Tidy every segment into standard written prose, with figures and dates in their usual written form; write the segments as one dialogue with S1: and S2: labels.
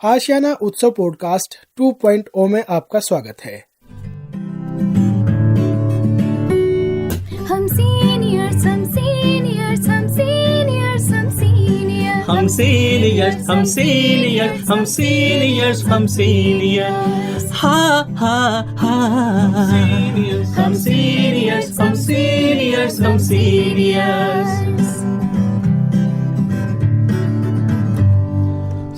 S1: आशियाना उत्सव पॉडकास्ट 2.0 में आपका स्वागत है।
S2: हम सीनियर्स हम सीनियर्स हम सीनियर्स हम सीनियर्स
S3: हम सीनियर्स हम सीनियर्स हम सीनियर्स हम सीनियर्स हा हा हा हम सीनियर्स हम सीनियर्स हम सीनियर्स।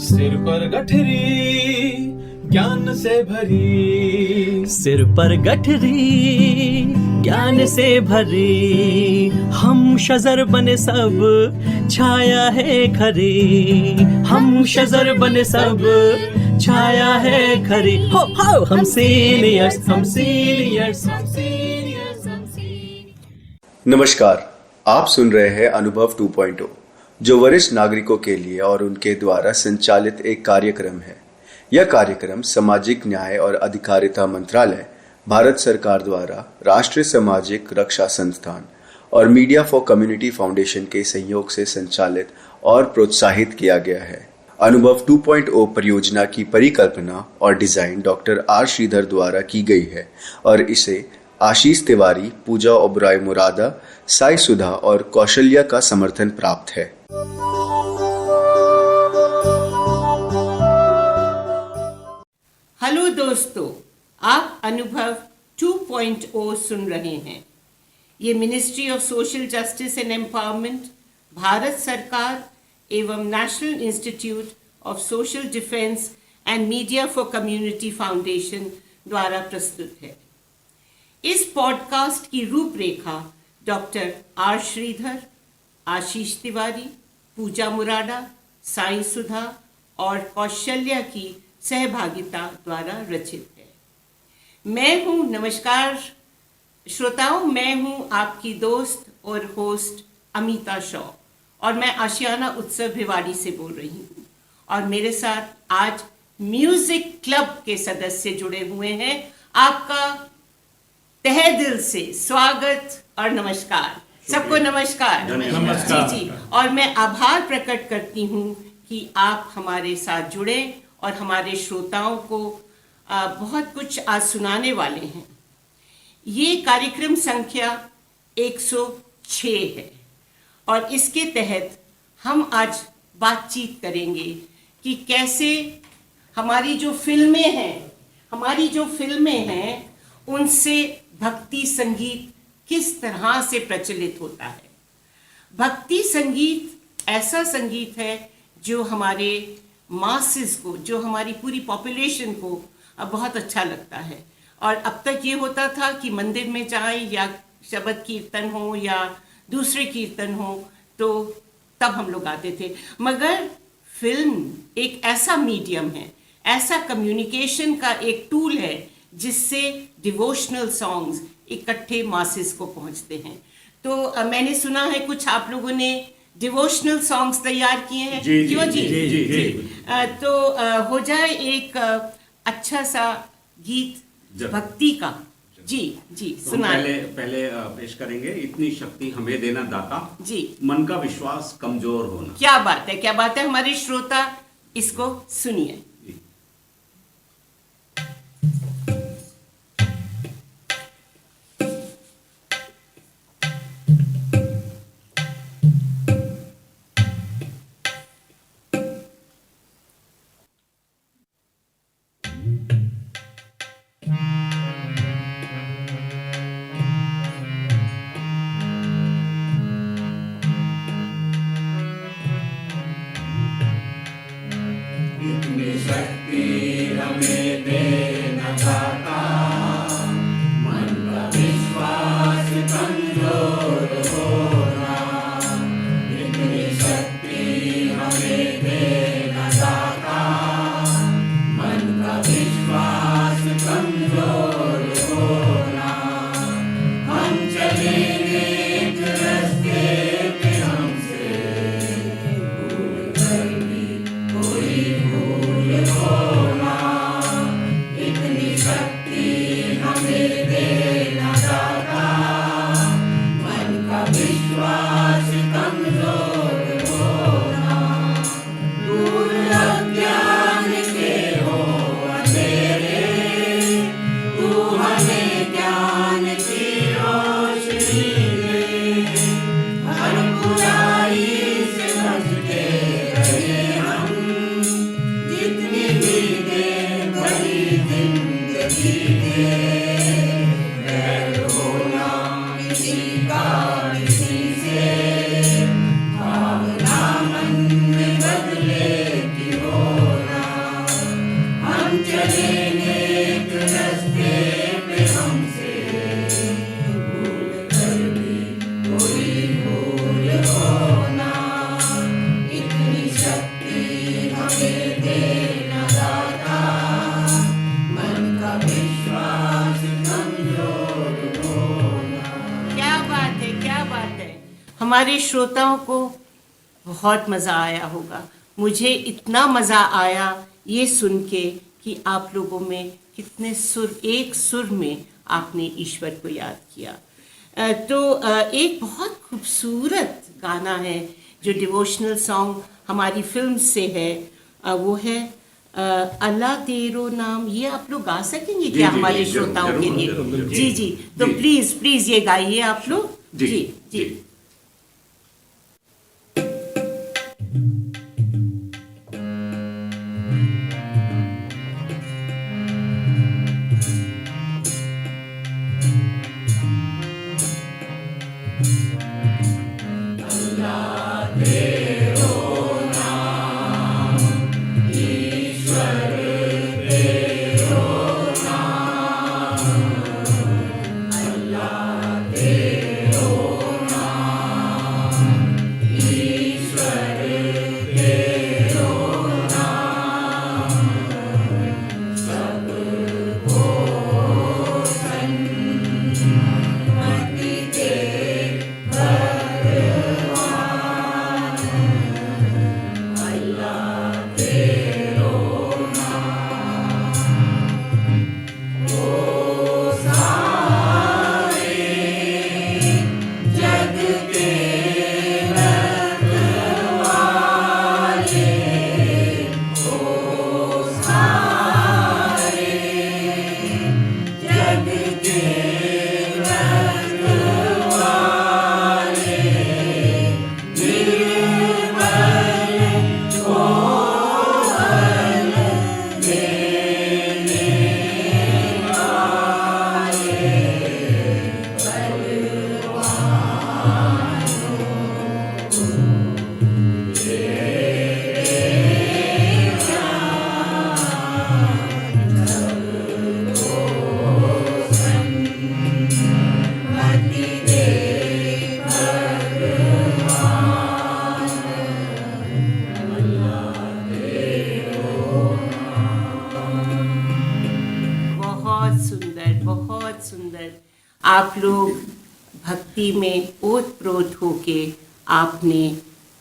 S4: सिर पर गठरी ज्ञान से भरी,
S3: सिर पर गठरी ज्ञान से भरी, हम शजर बने सब छाया है खरी, हम शजर बने सब छाया है खरी। हो हम सीनियर्स हम सीनियर्स हम सीनियर्स हम सीनियर्स।
S5: नमस्कार, आप सुन रहे हैं अनुभव 2.0 जो वरिष्ठ नागरिकों के लिए और उनके द्वारा संचालित एक कार्यक्रम है। यह कार्यक्रम सामाजिक न्याय और अधिकारिता मंत्रालय, भारत सरकार द्वारा राष्ट्रीय सामाजिक रक्षा संस्थान और मीडिया फॉर कम्युनिटी फाउंडेशन के सहयोग से संचालित और प्रोत्साहित किया गया है। अनुभव 2.0 परियोजना की परिकल्पना और डिजाइन डॉक्टर आर श्रीधर द्वारा की गई है और इसे आशीष तिवारी, पूजा ओबराय मुरादा, साई सुधा और कौशल्या का समर्थन प्राप्त है।
S6: हेलो दोस्तों, आप अनुभव 2.0 सुन रहे हैं। ये ministry of social justice and empowerment, Bharat सरकार एवं national institute of social defence and media for community foundation द्वारा प्रस्तुत है। इस पॉडकास्ट की रूपरेखा डॉक्टर आर श्रीधर, आशीष तिवारी, पूजा मुराडा, साई सुधा और कौशल्या की सहभागिता द्वारा रचित है। मैं हूँ, नमस्कार श्रोताओं, मैं हूँ आपकी दोस्त और होस्ट अमिता शॉ और मैं आशियाना उत्सव भिवाड़ी से बोल रही हूँ। और मेरे साथ आज म्यूजिक क्लब के सदस्य जुड़े हुए हैं। आपका तहे दिल से स्वागत और नमस्कार। सबको नमस्कार।
S4: नमस्कार।
S6: जी। और मैं आभार प्रकट करती हूँ कि आप हमारे साथ जुड़े और हमारे श्रोताओं को बहुत कुछ आज सुनाने वाले हैं। ये कार्यक्रम संख्या 106 है और इसके तहत हम आज बातचीत करेंगे कि कैसे हमारी जो फिल्में हैं उनसे भक्ति संगीत किस तरह से प्रचलित होता है। भक्ति संगीत ऐसा संगीत है जो हमारे मासेस को, जो हमारी पूरी पॉपुलेशन को बहुत अच्छा लगता है। और अब तक ये होता था कि मंदिर में जाएं या शबद कीर्तन हो या दूसरे कीर्तन हो तो तब हम लोग आते थे। मगर फिल्म एक ऐसा मीडियम है, ऐसा कम्युनिकेशन का एक टूल है जिससे डिवोशनल सॉन्ग्स इकट्ठे मासेस को पहुंचते हैं। तो मैंने सुना है कुछ आप लोगों ने डिवोशनल सॉन्ग्स तैयार किए हैं। क्यों जी? जी। तो हो जाए एक अच्छा सा गीत भक्ति का। जी
S7: तो
S6: सुनाए।
S7: पहले पेश करेंगे, इतनी शक्ति हमें देना दाता
S6: जी,
S7: मन का विश्वास कमजोर होना।
S6: क्या बात है, क्या बात है। हमारे श्रोता इसको सुनिए। हमारे श्रोताओं को बहुत मज़ा आया होगा। मुझे इतना मज़ा आया ये सुन के कि आप लोगों में कितने सुर, एक सुर में आपने ईश्वर को याद किया। एक बहुत खूबसूरत गाना है जो डिवोशनल सॉन्ग हमारी फिल्म से है, वो है अल्लाह तेरो नाम। ये आप लोग गा सकेंगे क्या हमारे श्रोताओं के लिए? जी जी, तो प्लीज़ ये गाइए आप लोग। जी। बहुत सुंदर। आप लोग भक्ति में ओतप्रोत होके आपने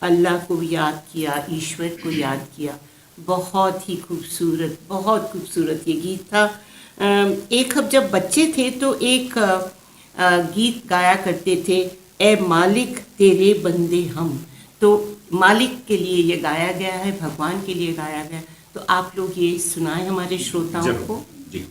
S6: अल्लाह को याद किया, ईश्वर को याद किया। बहुत ही खूबसूरत, बहुत खूबसूरत ये गीत था। एक हम जब बच्चे थे तो एक गीत गाया करते थे, ए मालिक तेरे बंदे हम। तो मालिक के लिए ये गाया गया है, भगवान के लिए गाया गया। तो आप लोग ये सुनाएं हमारे श्रोताओं को।
S7: जी।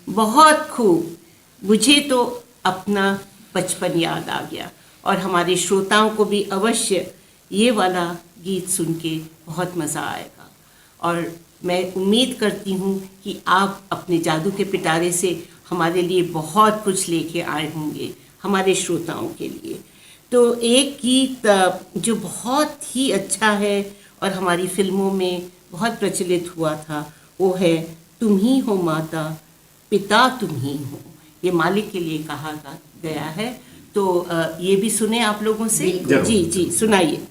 S6: बहुत खूब। मुझे तो अपना बचपन याद आ गया और हमारे श्रोताओं को भी अवश्य ये वाला गीत सुन के बहुत मज़ा आएगा। और मैं उम्मीद करती हूँ कि आप अपने जादू के पिटारे से हमारे लिए बहुत कुछ लेके आए होंगे, हमारे श्रोताओं के लिए। तो एक गीत जो बहुत ही अच्छा है और हमारी फिल्मों में बहुत प्रचलित हुआ था, वो है तुम ही हो माता पिता तुम ही हो। ये मालिक के लिए कहा गया है। तो ये भी सुने आप लोगों से। जी जी सुनाइए।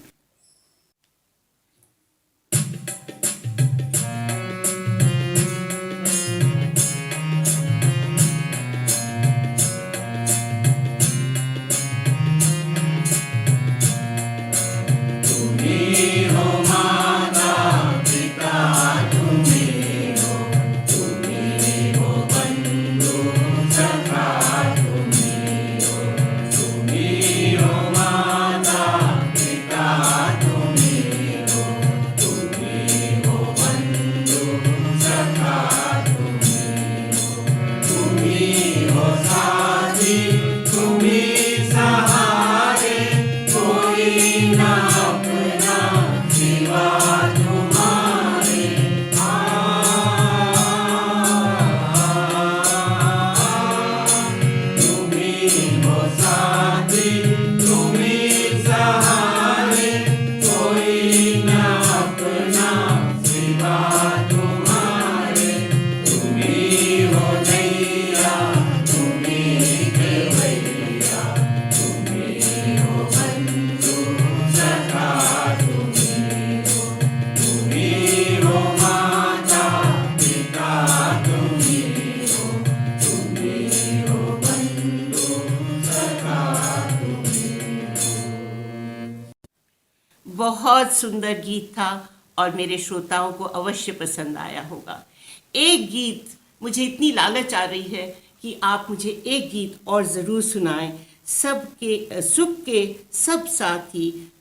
S6: बहुत सुंदर गीत था और मेरे श्रोताओं को अवश्य पसंद आया होगा। एक गीत, मुझे इतनी लालच आ रही है कि आप मुझे एक गीत और ज़रूर सुनाएं। सबके सुख के सब साथी।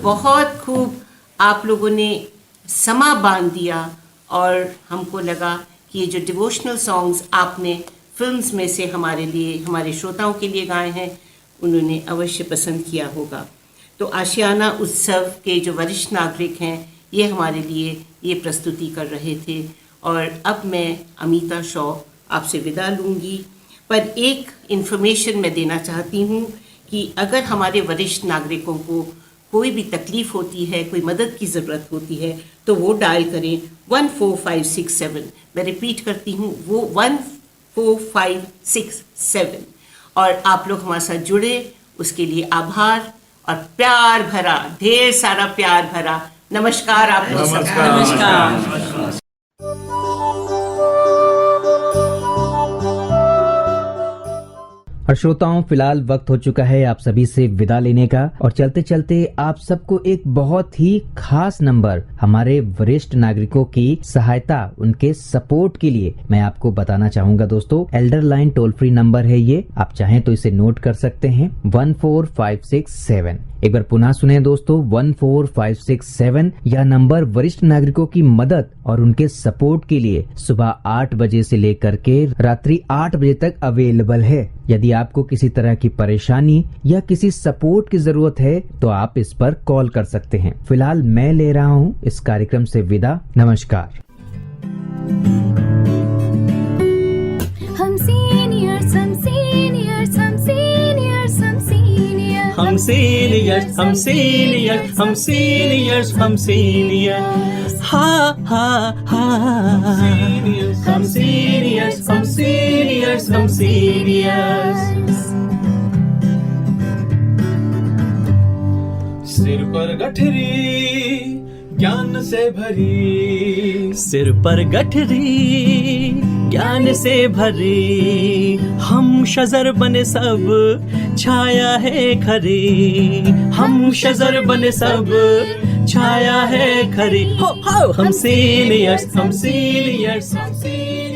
S6: बहुत खूब आप लोगों ने समा बांध दिया और हमको लगा कि ये जो डिवोशनल सॉन्ग्स आपने फिल्म्स में से हमारे लिए, हमारे श्रोताओं के लिए गाए हैं, उन्होंने अवश्य पसंद किया होगा। तो आशियाना उत्सव के जो वरिष्ठ नागरिक हैं, ये हमारे लिए ये प्रस्तुति कर रहे थे। और अब मैं अमिता शॉ आपसे विदा लूँगी, पर एक इन्फॉर्मेशन मैं देना चाहती हूँ कि अगर हमारे वरिष्ठ नागरिकों को कोई भी तकलीफ़ होती है, कोई मदद की ज़रूरत होती है, तो वो डायल करें 14567। मैं रिपीट करती हूँ, वो 14567। और आप लोग हमारे साथ जुड़े, उसके लिए आभार और प्यार भरा, ढेर सारा प्यार भरा नमस्कार आप लोग सबको। नमस्कार।
S8: और श्रोताओं, फिलहाल वक्त हो चुका है आप सभी से विदा लेने का। और चलते चलते आप सबको एक बहुत ही खास नंबर हमारे वरिष्ठ नागरिकों की सहायता, उनके सपोर्ट के लिए मैं आपको बताना चाहूंगा दोस्तों। Elder line toll free number है ये, आप चाहें तो इसे नोट कर सकते हैं, 14567। एक बार पुनः सुने दोस्तों, 14567। यह नंबर वरिष्ठ नागरिकों की मदद और उनके सपोर्ट के लिए सुबह 8 बजे से लेकर के रात्रि 8 बजे तक अवेलेबल है। यदि आपको किसी तरह की परेशानी या किसी सपोर्ट की जरूरत है तो आप इस पर कॉल कर सकते हैं। फिलहाल मैं ले रहा हूं इस कार्यक्रम से विदा। नमस्कार।
S2: हम सीनियर्स हम सीनियर्स हम सीनियर्स हम सीनियर्स
S3: हम सीनियर्स हम सीनियर्स हम सीनियर्स हम सीनियर्स हा हा हा हम सीनियर्स हम सीनियर्स हम सीनियर्स।
S4: सिर पर गठरी ज्ञान से भरी,
S3: सिर पर गठरी ज्ञान से भरी, हम शजर बने सब छाया है खरी, हम शजर बने सब छाया है खरी। हो हम सीनियर्स हम सीनियर्स हम सीनियर्स।